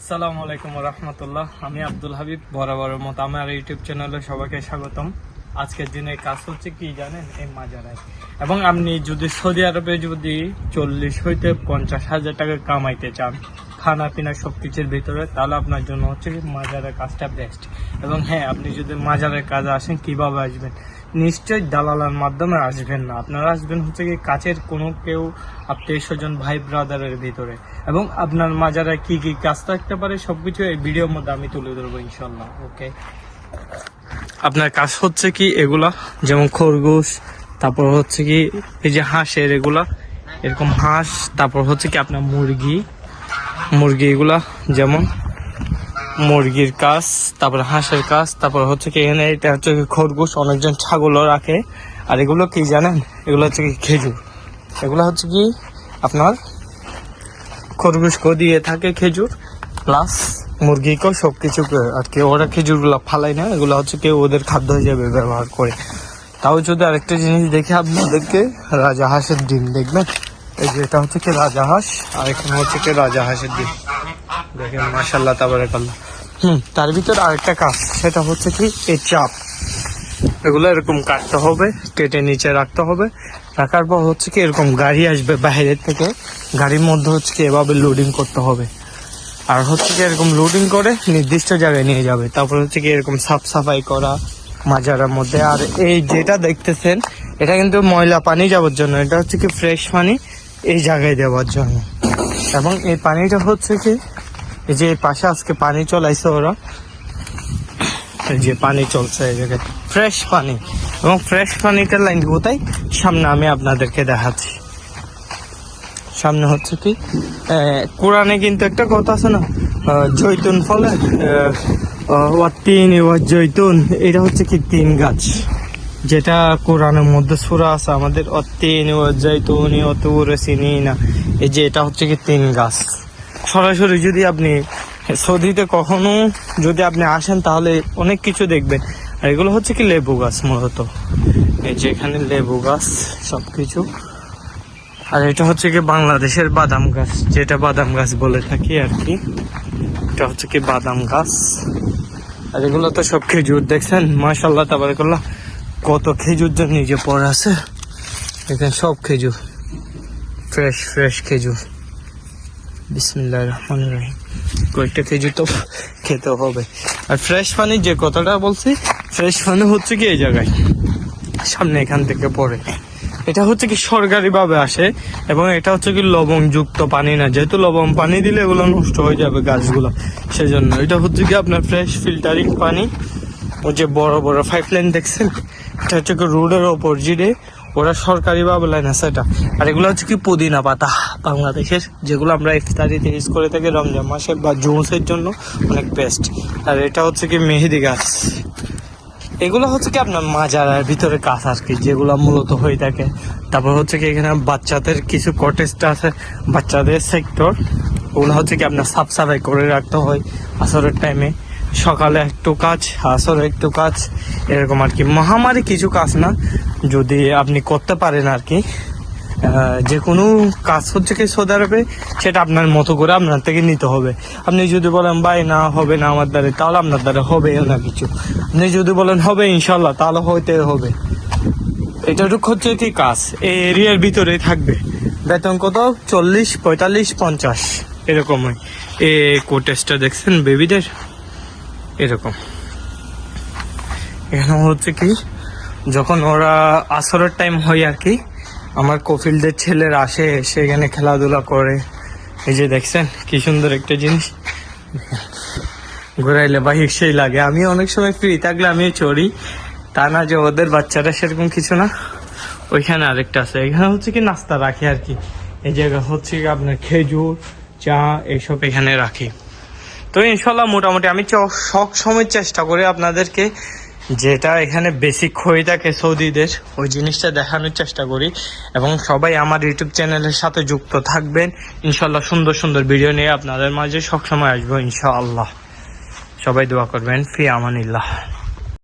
আসসালামু আলাইকুম রহমতুল্লাহ। আমি আব্দুল হাবিব, বরাবরের মতো আমার ইউটিউব চ্যানেলে সবাইকে স্বাগতম। আজকের দিনে কাজ হচ্ছে কি জানেন, এই মাজারায়। এবং আপনি যদি সৌদি আরবে যদি 40 হইতে 50,000 টাকা কামাইতে চান খানা পিনা সবকিছুর ভিতরে, তাহলে আপনার জন্য হচ্ছে কি মাজারের কাজটা বেস্ট। এবং হ্যাঁ, আপনি যদি মাজারের কাজে আসেন কিভাবে আসবেন, নিশ্চয়ই দালালের মাধ্যমে আসবেন না। আপনারা আসবেন হচ্ছে কি কাছের কোনো কেউ আত্মীয় স্বজন ভাই ব্রাদারের ভিতরে। এবং আপনার মাজারে কি কি কাজ থাকতে পারে সবকিছু এই ভিডিওর মধ্যে আমি তুলে ধরবো ইনশাল্লাহ। ওকে, আপনার কাজ হচ্ছে কি এগুলা, যেমন খরগোশ, তারপর হচ্ছে কি এই যে হাঁসের এগুলা, এরকম হাঁস, তারপর হচ্ছে কি আপনার মুরগি এগুলা, যেমন মুরগির কাজ, তারপর হাঁসের কাজ, তারপর হচ্ছে কি এখানে এটা হচ্ছে কি খরগোশ, অনেকজন ছাগলও রাখে। আর এগুলো কি জানেন, এগুলো হচ্ছে কি খেজুর। এগুলো হচ্ছে কি আপনার খরগোশকেও দিয়ে থাকে খেজুর, প্লাস মুরগিকেও সবকিছু আর কি। ওরা খেজুরগুলো ফালাই না, এগুলো হচ্ছে কি ওদের খাদ্য হিসেবে ব্যবহার করে। তাও যদি আরেকটা জিনিস দেখে আপনাদেরকে, রাজা হাঁসের ডিম দেখবেন, এই যে এটা হচ্ছে কি রাজা হাঁস, আর এখানে হচ্ছে কি রাজা হাঁসের ডিম দেখেন, মাশাআল্লাহ তাবারাকাল্লাহ। তার ভিতরে আরেকটা কাজ, সেটা হচ্ছে কি এই চাপ, এগুলো এরকম কাটতে হবে, কেটে নিচে রাখতে হবে। রাখার পর হচ্ছে কি এরকম গাড়ি আসবে বাইরের থেকে, গাড়ির মধ্যে হচ্ছে কি এভাবে লোডিং করতে হবে। আর হচ্ছে কি এরকম লোডিং করে নির্দিষ্ট জায়গায় নিয়ে যাবে। তারপর হচ্ছে কি এরকম সাফ সাফাই করা মাজারের মধ্যে। আর এই যেটা দেখতেছেন, এটা কিন্তু ময়লা পানি যাওয়ার জন্য, এটা হচ্ছে কি ফ্রেশ পানি এই জায়গায় দেওয়ার জন্য। এবং এই পানিটা হচ্ছে কি এই যে পাশে আজকে পানি চলাইছে ওরা, এই যে পানি চলছে এই জায়গায় ফ্রেশ পানি। এবং ফ্রেশ পানিটার লাইন কোথায়, সামনে আমি আপনাদেরকে দেখাচ্ছি। সামনে হচ্ছে কি কোরআনে কিন্তু একটা কথা আছে না, জৈতুন ফলে জৈতুন, এটা হচ্ছে কি তিন গাছ, যেটা কোরআনের মধ্যে সূরা আছে আমাদের, জৈতুন না, এই যে এটা হচ্ছে কি তিন গাছ। সরাসরি যদি আপনি সৌদিতে কখনো যদি আপনি আসেন তাহলে অনেক কিছু দেখবেন। আর এগুলো হচ্ছে কি লেবু গাছ মূলত, এই যে এখানে লেবু গাছ সবকিছু। আর এটা হচ্ছে কি বাংলাদেশের বাদাম গাছ, যেটা বাদাম গাছ বলে থাকি আর কি, এটা হচ্ছে কি বাদাম গাছ। আর এগুলো তো সব খেজুর, দেখছেন মাশাআল্লাহ তাবারাকাল্লাহ, কত খেজুর যে নিজে পড়ে আছে। এখানে সব খেজুর, ফ্রেশ ফ্রেশ খেজুর। বিসমিল্লাহির রহমানির রহিম। কয়েকটা খেজুর তো খেতে হবে। আর ফ্রেশ পানি যে কথাটা বলছি, ফ্রেশ পানি হচ্ছে কি এই জায়গায় সামনে এখান থেকে পড়ে। এটা হচ্ছে কি সরকারি ভাবে আসে, এবং এটা হচ্ছে কি লবণ যুক্ত পানি না, যেহেতু লবণ পানি দিলে এগুলো নষ্ট হয়ে যাবে গাছগুলো, সেজন্য এটা হচ্ছে কি আপনার ফ্রেশ ফিল্টারিং পানি। ওই যে বড় বড় পাইপলাইন দেখছেন, এটা হচ্ছে কি রোডের ওপর জিরে, ওরা সরকারি ভাবে লাইন আছে এটা। আর এগুলো হচ্ছে কি পুদিনা পাতা বাংলাদেশের, যেগুলো আমরা ইফতারিতে ইউজ করে থাকি রমজান মাসে বা জুসের জন্য অনেক বেস্ট। আর এটা হচ্ছে কি মেহেদি গাছ। এগুলো হচ্ছে কি আপনার মাজারের ভিতরে কাজ আর কি, যেগুলো মূলত হয়ে থাকে। তারপর হচ্ছে কি এখানে বাচ্চাদের কিছু কটেজটা আছে, বাচ্চাদের সেক্টর, ওগুলো হচ্ছে কি আপনার সাফ সাফাই করে রাখতে হয় আসরের টাইমে। সকালে একটু কাজ, আসরে একটু কাজ, এরকম আর কি। মহামারী কিছু কাজ না, যদি আপনি করতে পারেন আর কি। যে কোনো কাজ হচ্ছে কি সৌদি আরবে, সেটা আপনার মতো করে আপনার থেকে নিতে হবে। আপনি যদি বলেন ভাই না হবে না আমার দ্বারা, তাহলে আপনার দ্বারা হবে না কিছু। আপনি যদি বলেন হবে ইনশাল্লাহ, তাহলে হইতে হবে। এটাটুক হচ্ছে কি কাজ এই এরিয়ার ভিতরেই থাকবে। বেতন কত 40, 45, 50 এরকম হয়। এই কোটেজটা দেখছেন বেবিদের, এরকম। এখানে হচ্ছে কি যখন ওরা আসরের টাইম হয় আর কি, আমার কফিলদের ছেলেরা আসে, সেখানে খেলাধুলা করে। এই যে দেখছেন কি সুন্দর একটা জিনিস, ঘুরাইলে বাহি সেই লাগে। আমি অনেক সময় ফ্রি থাকলে আমি চড়ি, তা না যে ওদের বাচ্চারা সেরকম কিছু না। ওইখানে আরেকটা আছে, এখানে হচ্ছে কি নাস্তা রাখে আর কি। এই জায়গা হচ্ছে কি আপনার খেজুর, চা এইসব এখানে রাখি। তো ইনশাল্লাহ মোটামুটি আমি সব সময় চেষ্টা করি আপনাদেরকে যেটা এখানে বেসিক হয়ে থাকে সৌদিদের, ওই জিনিসটা দেখানোর চেষ্টা করি। এবং সবাই আমার ইউটিউব চ্যানেলের সাথে যুক্ত থাকবেন ইনশাল্লাহ। সুন্দর সুন্দর ভিডিও নিয়ে আপনাদের মাঝে সবসময় আসবো ইনশাআল্লাহ। সবাই দোয়া করবেন। ফি আমানিল্লাহ।